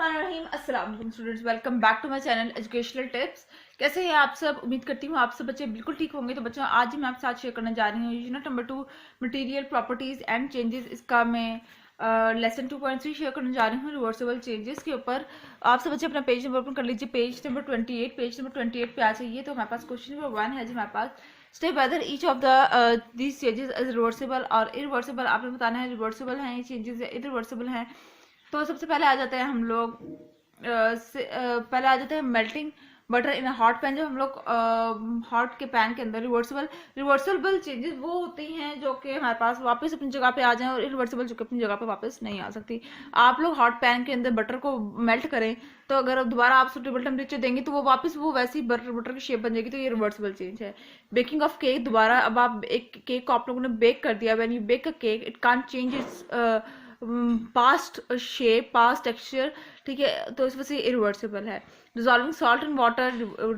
बिस्मिल्लाहिर्रहमानिर्रहीम। अस्सलाम वालेकुम students, welcome back to my channel educational tips. कैसे हैं आप सब? उम्मीद करती हूँ आप सब बच्चे बिल्कुल ठीक होंगे। तो बच्चों, आज ही मैं आपके साथ शेयर करने जा रही हूँ unit number 2 material properties and changes. इसका मैं लेसन 2.3 शेयर करने जा रही हूँ रिवर्सिबल चेंजेस के ऊपर। आप सब बच्चे अपना पेज नंबर ओपन कर लीजिए, पेज नंबर 28। पेज नंबर 28 पे आ जाइए। तो हमारे पास क्वेश्चन नंबर 1 है जी हमारे पास, state whether each of the these changes is reversible or irreversible. आपने बताना है रिवर्सिबल हैं ये चेंजेस या इरिवर्सिबल हैं। तो सबसे पहले आ जाते हैं हम लोग पहले आ जाते हैं melting butter in hot pan. जब हम लोग हॉट के पैन के अंदर रिवर्सिबल चेंजेस वो होती हैं जो कि हमारे पास वापस अपनी जगह पे आ जाएं, और इरिवर्सिबल जो कि अपनी जगह पे वापस नहीं आ सकती। आप लोग हॉट पैन के अंदर बटर को मेल्ट करें तो अगर दोबारा आप सुटेबल टेम्परेचर देंगे तो वो वापस वो वैसी बटर की शेप बन जाएगी। तो ये रिवर्सिबल चेंज है। बेकिंग ऑफ केक, दोबारा अब आप एक केक को आप लोगों ने बेक कर दिया, when you bake a cake it can't change its past shape, past texture, ठीक है। तो इस वजह से इरिवर्सिबल है। Dissolving salt in water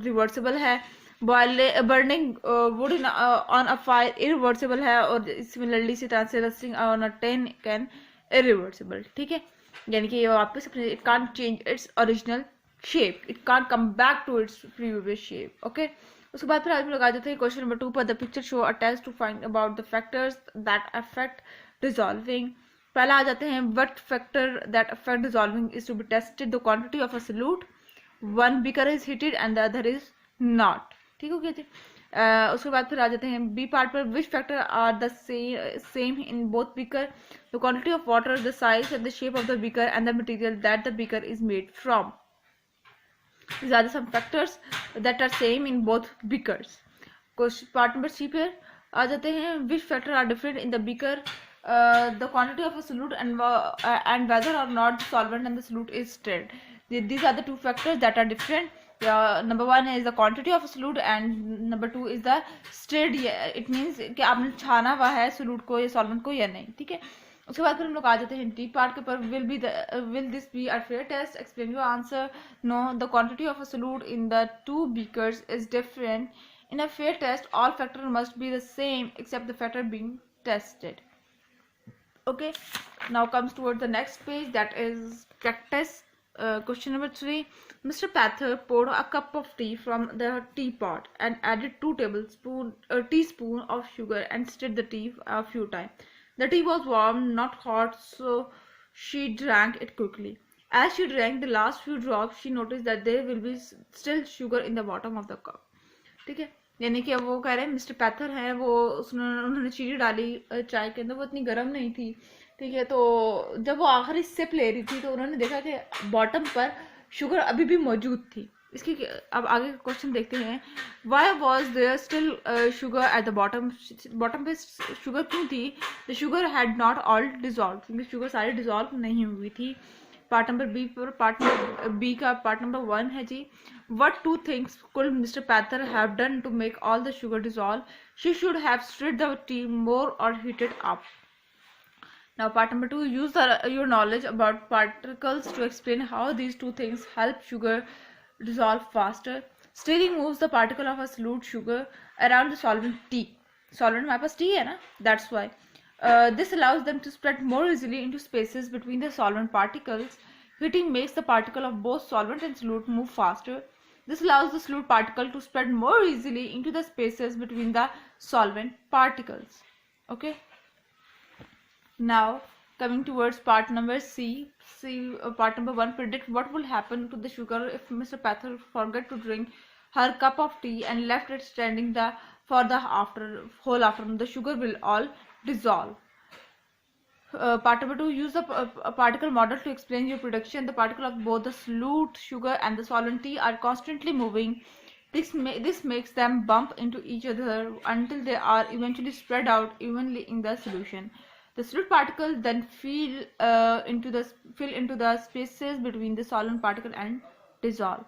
reversible है। Burning wood on a fire irreversible है। और सिमिलरली इसी तरह से rusting on a tin can irreversible, ठीक है। यानी कि ये वापस अपने it can't change its original shape, it can't come back to its previous shape, okay. उसके बाद फिर आज हम लोग आ जाते हैं क्वेश्चन नंबर 2 पर। The picture show a test to find about the factors that affect dissolving. पहला आ जाते हैं, what factor that affect dissolving is to be tested. The quantity of a solute, one beaker is heated and the other is not, ठीक हो गया जी। उसके बाद फिर आ जाते हैं बी पार्ट पर, which factor are the same in both beaker. The quantity of water, the size and the shape of the beaker and the material that the beaker is made from. These are the some factors that are same in both beakers. Question part number C पे आ जाते हैं, which factor are different in the beaker, the quantity of a solute and whether or not the solvent and the solute is stirred. These are the two factors that are different. Number one is the quantity of a solute and number two is the stirred. It means कि आपने छाना हुआ है solute को या solvent को या नहीं, ठीक है। उसके बाद फिर हम लोग आ जाते हैं डी पार्ट के ऊपर, will this be a fair test, explain your answer. No, the quantity of a solute in the two beakers is different. In a fair test all factor must be the same except the factor being tested, okay. Now comes towards the next page, that is practice. Question number 3. Mr. Pather poured a cup of tea from the teapot and added 2 teaspoon of sugar and stirred the tea a few times. The tea was warm, not hot, so she drank it quickly. As she drank the last few drops, she noticed that there will be still sugar in the bottom of the cup, ठीक है। यानी कि वो कह रहे हैं mister पैथर है, वो उन्होंने चीनी डाली चाय के अंदर, वो इतनी गर्म नहीं थी, ठीक है। तो जब वो आखिरी सिप ले रही थी तो उन्होंने देखा कि बॉटम पर शुगर अभी भी मौजूद थी। इसकी अब आगे क्वेश्चन देखते हैं, why was there still sugar at the bottom. Bottom पे शुगर क्यों थी? The sugar had not all dissolve, क्योंकि शुगर सारी डिजॉल्व नहीं हुई थी। पार्ट नंबर बी पर, पार्ट नंबर बी का पार्ट नंबर 1 है जी, what two things could Mr. Pather have done to make all the sugar dissolve? She should have stirred the tea more or heated up. Now part number 2, use your knowledge about particles to explain how these two things help sugar dissolve faster. Stirring moves the particle of a solute sugar around the solvent tea. Solvent हमारे पास tea है ना, that's why. This allows them to spread more easily into spaces between the solvent particles. Heating makes the particle of both solvent and solute move faster. This allows the solute particle to spread more easily into the spaces between the solvent particles, okay. Now coming towards part number C, part number 1, predict what will happen to the sugar if Mr. Pather forgot to drink her cup of tea and left it standing for the whole afternoon. The sugar will all dissolve. Part number 2, use the particle model to explain your prediction. The particle of both the solute sugar and the solvent tea are constantly moving. This makes them bump into each other until they are eventually spread out evenly in the solution. The solute particle then fill into the spaces between the solvent particle and dissolve,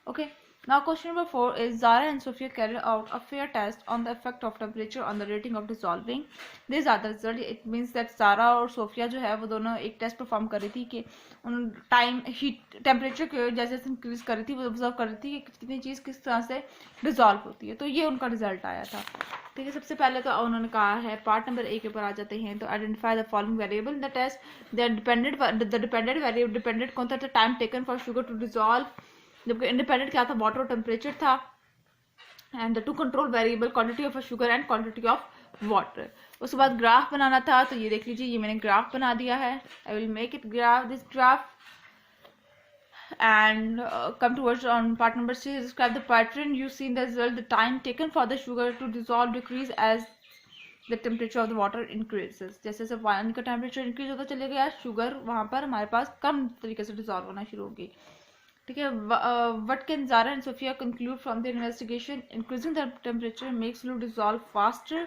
okay. Now question number 4 is Zara and Sophia carried out a fair test on the effect of temperature on the rating of dissolving. These are the result. It means that Zara और Sophia जो है वो दोनों एक test perform कर रही थी कि उन टाइम हीट टेम्परेचर के जैसे जैसे इंक्रीज कर रही थी वो ऑब्जर्व कर रही थी कि कितनी चीज़ किस तरह से डिजॉल्व होती है, तो ये उनका रिजल्ट आया था। ठीक है, सबसे पहले तो उन्होंने कहा है पार्ट नंबर ए के ऊपर आ जाते हैं। तो identify the following variable in the test. The dependent variable dependent कौन था? Time taken for sugar to dissolve, जबकि इंडिपेंडेंट क्या था? वाटर और टेम्परेचर था। And the two control variable quantity of sugar and quantity of water. उसके बाद graph बनाना था, तो ये देख लीजिए, ये मैंने ग्राफ बना दिया है। I will make it graph this graph and come towards on part number C. Describe the pattern you see in the result. The time taken for the sugar to dissolve decrease as the temperature of the water increases. जैसे जैसे पानी का temperature increase होता चले गया, sugar वहाँ पर हमारे पास कम तरीके से डिजॉल्व होना शुरू होगी। ठीक है, what can Zara and Sophia conclude from their investigation? Increasing the temperature makes fluid dissolve faster.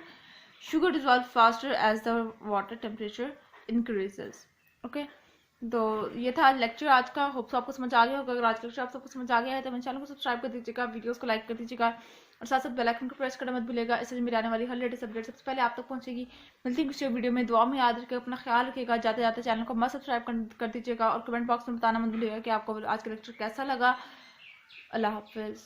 Sugar dissolve faster as the water temperature increases. Okay. तो ये था लेक्चर आज का। होप सो आपको समझ आ गया होगा। अगर आज का लेक्चर आप सबको समझ आ गया है तो मेरे चैनल को सब्सक्राइब कर दीजिएगा, वीडियोस को लाइक कर दीजिएगा और साथ साथ बेल आइकन को प्रेस करना मत भूलिएगा। इससे मेरी आने वाली हर लेटेस्ट अपडेट सबसे पहले आप तक पहुंचेगी। मिलती है किसी वीडियो में। दुआ में याद रखिएगा, अपना ख्याल रखिएगा। जाते जाते चैनल को मत सब्सक्राइब कर दीजिएगा और कमेंट बॉक्स में बताना मत भूलिएगा कि आपको आज का लेक्चर कैसा लगा। अल्लाह हाफिज़।